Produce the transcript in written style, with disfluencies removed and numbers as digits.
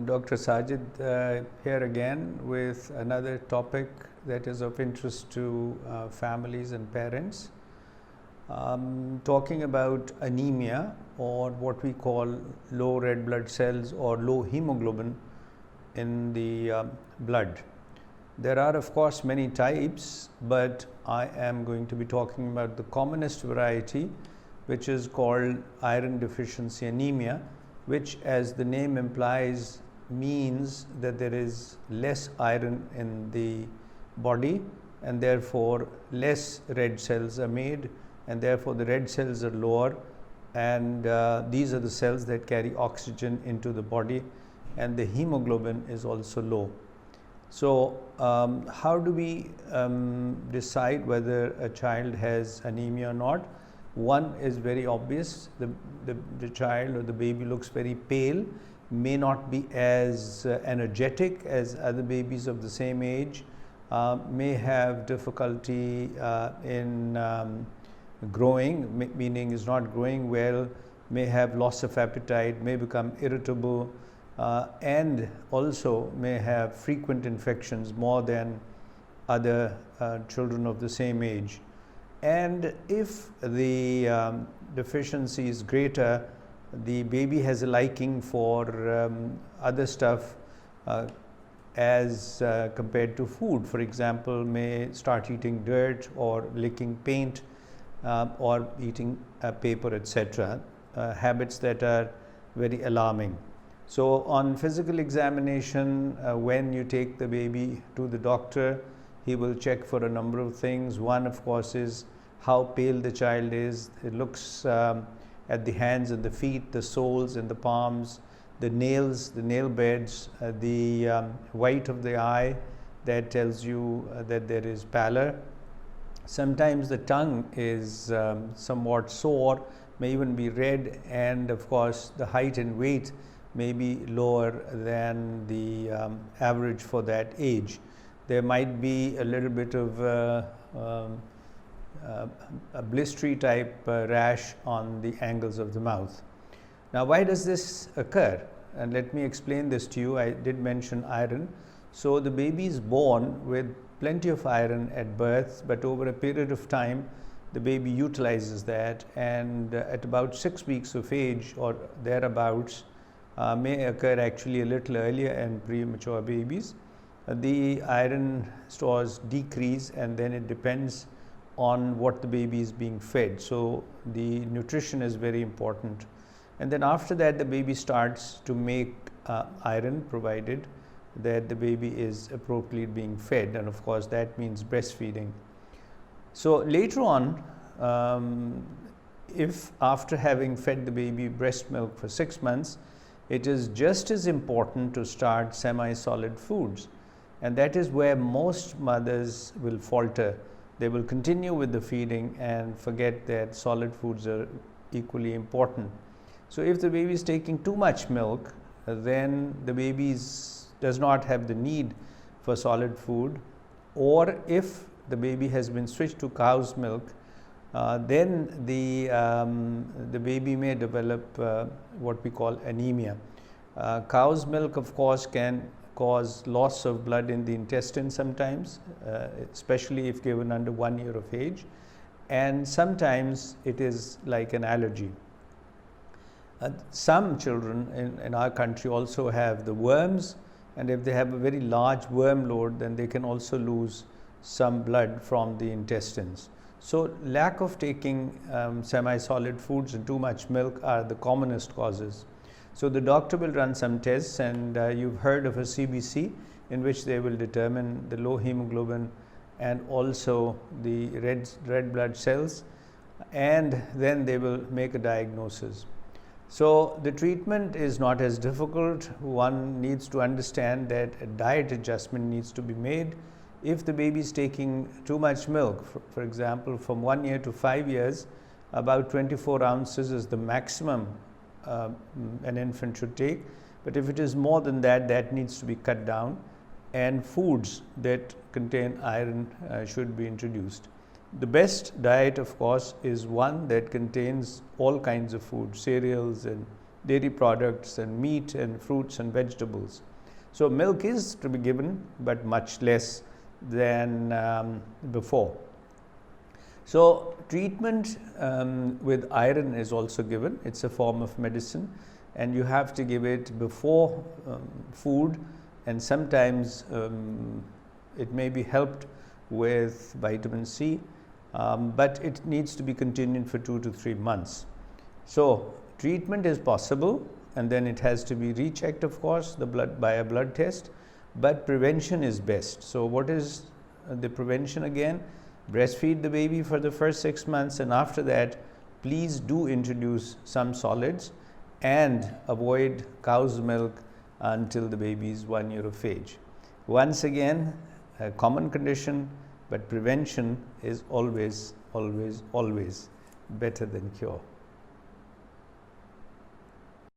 Dr. Sajid here again with another topic that is of interest to families and parents. Talking about anemia, or what we call low red blood cells or low hemoglobin in the blood. There are of course many types, but I am going to be talking about the commonest variety, which is called iron deficiency anemia, which, as the name implies, means that there is less iron in the body and therefore less red cells are made, and therefore the red cells are lower, and these are the cells that carry oxygen into the body, and the hemoglobin is also low. So how do we decide whether a child has anemia or not? One is very obvious. The child or the baby looks very pale, may not be as energetic as other babies of the same age, may have difficulty in growing, meaning is not growing well, may have loss of appetite, may become irritable, and also may have frequent infections more than other children of the same age. And if the deficiency is greater, the baby has a liking for other stuff as compared to food. For example, may start eating dirt or licking paint or eating paper, etc. Habits that are very alarming. So on physical examination, when you take the baby to the doctor, he will check for a number of things. One, of course, is how pale the child is. It looks at the hands and the feet, the soles and the palms, the nails, the nail beds, the white of the eye, that tells you that there is pallor. Sometimes the tongue is somewhat sore, may even be red, and of course the height and weight may be lower than the average for that age. There might be a little bit of a blistery type rash on the angles of the mouth. Now, why does this occur? And let me explain this to you. I did mention iron. So the baby is born with plenty of iron at birth, but over a period of time the baby utilizes that, and at about 6 weeks of age or thereabouts, may occur actually a little earlier in premature babies, the iron stores decrease, and then it depends on what the baby is being fed. So the nutrition is very important. And then after that, the baby starts to make iron, provided that the baby is appropriately being fed, and of course that means breastfeeding. So later on, if after having fed the baby breast milk for 6 months, it is just as important to start semi-solid foods, and that is where most mothers will falter. They will continue with the feeding and forget that solid foods are equally important. So if the baby is taking too much milk, then the baby does not have the need for solid food, or if the baby has been switched to cow's milk, then the baby may develop what we call anemia. Cow's milk, of course, can cause loss of blood in the intestine sometimes, especially if given under 1 year of age, and sometimes it is like an allergy. Some children in our country also have the worms, and if they have a very large worm load, then they can also lose some blood from the intestines. So lack of taking semi-solid foods and too much milk are the commonest causes. So the doctor will run some tests, and you've heard of a CBC, in which they will determine the low hemoglobin and also the red blood cells, and then they will make a diagnosis. So the treatment is not as difficult. One needs to understand that a diet adjustment needs to be made. If the baby is taking too much milk, for example, from 1 year to 5 years, about 24 ounces is the maximum an infant should take. But if it is more than that, that needs to be cut down, and foods that contain iron should be introduced. The best diet, of course, is one that contains all kinds of food, cereals and dairy products and meat and fruits and vegetables. So milk is to be given, but much less than before. So treatment with iron is also given. It's a form of medicine, and you have to give it before food, and sometimes it may be helped with vitamin C, but it needs to be continued for 2 to 3 months. So treatment is possible, and then it has to be rechecked, of course, the blood by a blood test, but prevention is best. So what is the prevention again? Breastfeed the baby for the first 6 months, and after that please do introduce some solids and avoid cow's milk until the baby is 1 year of age. Once again, a common condition, but prevention is always better than cure.